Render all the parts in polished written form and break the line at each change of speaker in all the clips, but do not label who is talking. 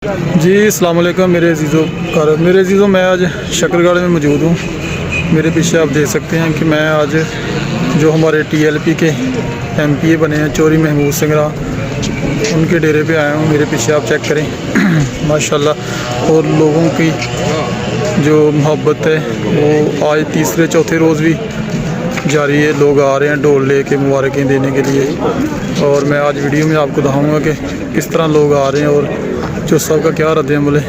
जी अस्सलाम वालेकुम मेरे अजीज़ों मैं आज शकरगढ़ में मौजूद हूँ। मेरे पीछे आप देख सकते हैं कि मैं आज जो हमारे टीएलपी के एमपीए बने हैं चौधरी महमूद सिंगरा उनके डेरे पे आया हूँ। मेरे पीछे आप चेक करें माशाल्लाह। और लोगों की जो मोहब्बत है वो आज तीसरे चौथे रोज़ भी जारी है। लोग आ रहे हैं ढोल ले के मुबारकें देने के लिए। और मैं आज वीडियो में आपको दिखाऊँगा कि किस तरह लोग आ रहे हैं और जो सबका क्या रद्द-ए-अमल है।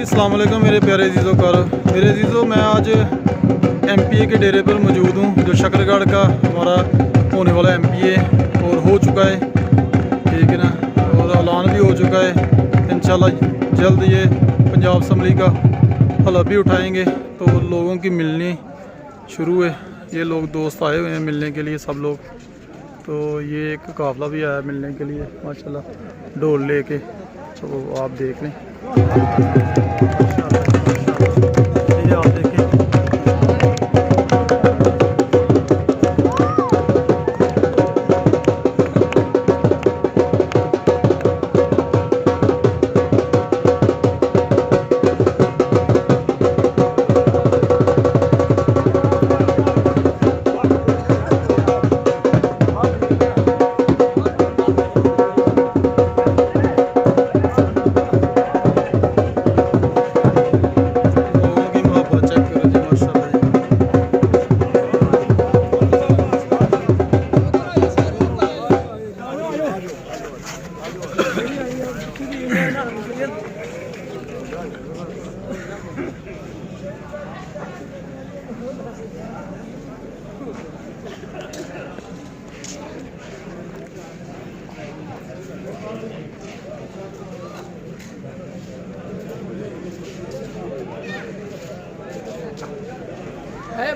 अस्सलाम वालेकुम मेरे प्यारे अजीज़ों मैं आज एमपीए के डेरे पर मौजूद हूँ जो शकरगढ़ का हमारा होने वाला एमपीए और हो चुका है, ठीक है ना। और ऐलान भी हो चुका है, इंशाल्लाह जल्द ये पंजाब असम्बली का हलफ भी उठाएंगे। तो लोगों की मिलनी शुरू है, ये लोग दोस्त आए हुए हैं मिलने के लिए सब लोग। तो ये एक काफ़िला भी आया मिलने के लिए माशाल्लाह ढोल लेके। तो आप देख लें ये आप देखें।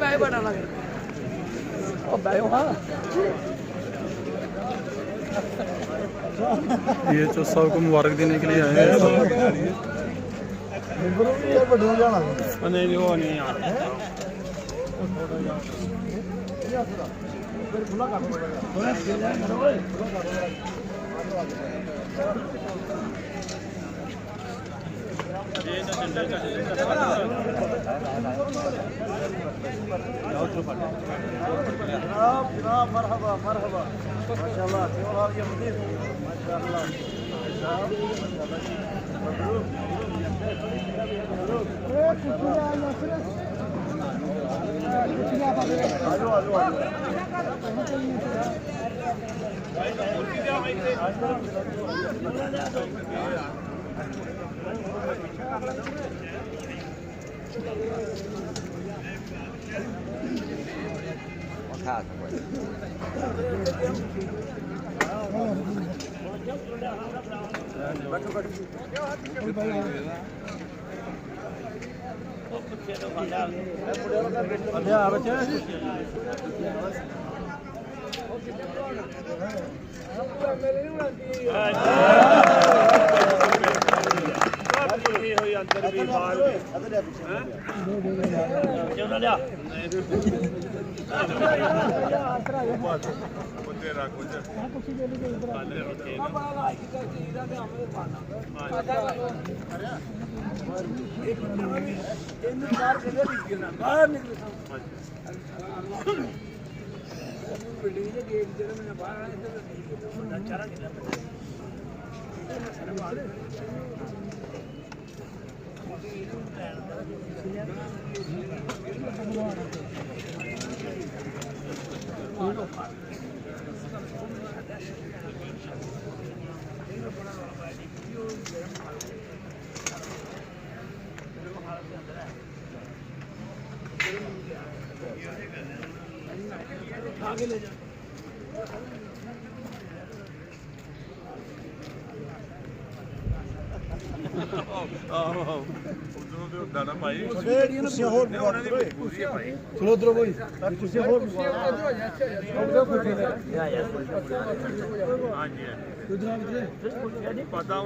भाई बना लगे ओ भाई हां
ये तो सबको मुबारक देने के लिए आए हैं। नहीं वो नहीं यार मरहबा मरहबा माशाल्लाह माशाल्लाह आगे ले जा पता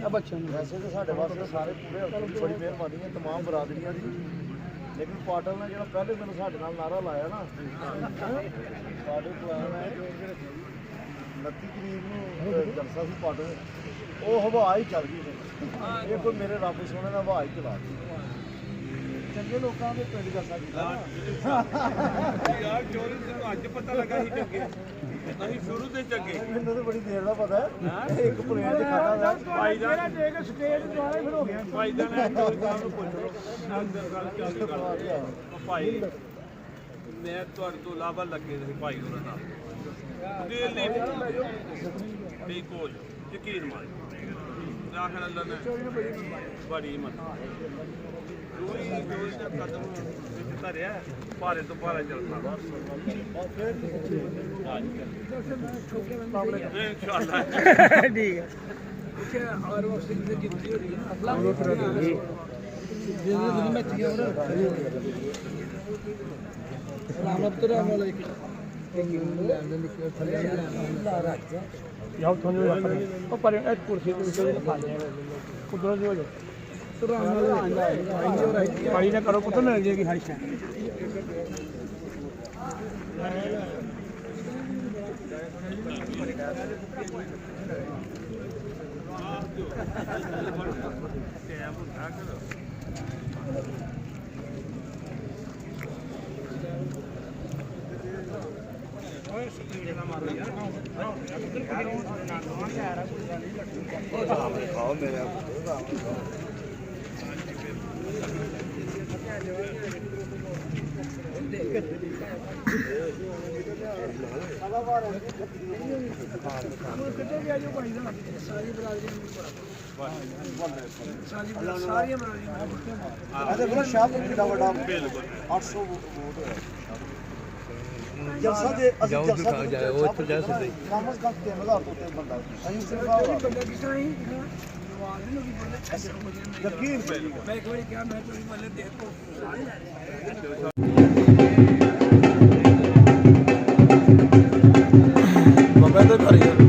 ਬੱਚਿਆਂ ਨੂੰ
ਵੈਸੇ ਤਾਂ ਸਾਡੇ ਵਾਸਤੇ ਸਾਰੇ ਪੂਰੇ ਹਲਕੇ ਦੀ ਬੜੀ ਮਿਹਰਬਾਨੀ ਹੈ ਤਮਾਮ ਬਰਾਦਰੀਆਂ ਦੀ ਲੇਕਿਨ ਪਾਟਲ ਨੇ ਜਿਹੜਾ ਪਹਿਲੇ ਮੈਨੂੰ ਸਾਡੇ ਨਾਲ ਨਾਰਾ ਲਾਇਆ ਨਾ ਪਾਟਲ ਪਲਾਨ ਹੈ 29 ਤਰੀਕ ਨੂੰ ਜਲਸਾ ਸੀ ਪਾਟਲ ਉਹ ਹਵਾ ਹੀ ਚੱਲ ਗਈ ਇਹ ਕੋਈ ਮੇਰੇ ਰੱਬ ਸੋਹਣੇ ਦਾ ਹਵਾ ਹੀ ਚਲਾ ਦਿੱਤੀ ਚੰਗੇ ਲੋਕਾਂ ਦੇ ਪਿੰਡ ਜਲਸਾ ਕੀਤਾ
ਯਾਰ ਚੋਰੀ ਨੂੰ ਅੱਜ ਪਤਾ ਲੱਗਾ ਸੀ ਚੰਗੇ ਅਸੀਂ ਸ਼ੁਰੂ ਤੇ ਚੰਗੇ
ਮੈਨੂੰ ਤਾਂ ਬੜੀ ਦੇਰ ਦਾ ਪਤਾ ਹੈ ਇੱਕ ਪਲੇਨ ਤੇ ਖਾਣਾ ਦਾ
ਭਾਈ ਦਾ
ਸਟੇਜ ਦੁਆਰਾ ਫਿਰ ਹੋ ਗਿਆ
ਭਾਈ ਦਾ ਨੇ ਚੋਰੀ ਸਾਹਿਬ ਨੂੰ ਪੁੱਛ ਲਓ ਅੰਦਰ ਗੱਲ ਚੱਲਦੀ ਗੱਲ ਭਾਈ ਮੈਂ ਤੁਹਾਡੇ ਤੋਂ ਇਲਾਵਾ ਲੱਗੇ ਸੀ ਭਾਈ ਹੋਰਾਂ ਨਾਲ ਦਿਲ ਨਹੀਂ ਵੀ ਕੋਲ ਯਕੀਨ ਮਾਰ ਆਖਰ ਅੱਲਾ ਨੇ ਬੜੀ ਮਤ ਚੋਰੀ ਦਾ ਕਦਮ ਵਿੱਚ ਧਰਿਆ ਭਾਰੇ ਤੋਂ ਭਾਰਾ ਚੱਲਦਾ ਇਨਸ਼ਾਅੱਲਾ
ਠੀਕ ਹੈ ਕਿ ਹਰ ਵਕਤ ਦੀ ਜਿੱਤੀ ਹੋ ਰਹੀ ਹੈ ਅੱਲਾਹ ਨੂੰ ਜਿਹਨੇ ਮੈਂ ਥੀ ਹੋਰ ਰਾਮ ਯਾਰ ਤੁਹਾਨੂੰ ਉਹ ਪਰ ਇਹ ਕੁਰਸੀ ਤੇ ਵਿਚਾਰੇ ਖਾ ਲਿਆ ਕੁਦਰਤ ਦੀ ਵਜ੍ਹਾ ਪਾਣੀ ਨਾ ਕਰੋ ਪੁੱਤ ਮਿਲ ਜਾਏਗੀ ਹਰ ਸ਼ੈ
ਇਹਦੇ ਕੋਲ ਸ਼ਾਹਪੁਰ ਕਿੰਨਾ ਵੱਡਾ ਬਿਲਕੁਲ 800 ਵੋਟ ਹੋਇਆ ਜਲਸਾ ਦੇ ਅਸੀਂ ਜਲਸਾ ਜਾਏ ਉਹ ਇੱਥੇ ਜਾ ਸਕਦੇ ਕਮ ਸੇ ਕਮ 3000 ਤੋਂ ਤੇ ਬੰਦਾ ਅਸੀਂ ਸਿਰਫ ਯਕੀਨ
ਮੈਂ ਇੱਕ ਵਾਰੀ ਕਿਹਾ ਮੈਂ ਤੁਸੀਂ ਮੱਲੇ ਦੇਖੋ
ਬਾਬਾ ਦੇ ਘਰ ਹੀ ਆ।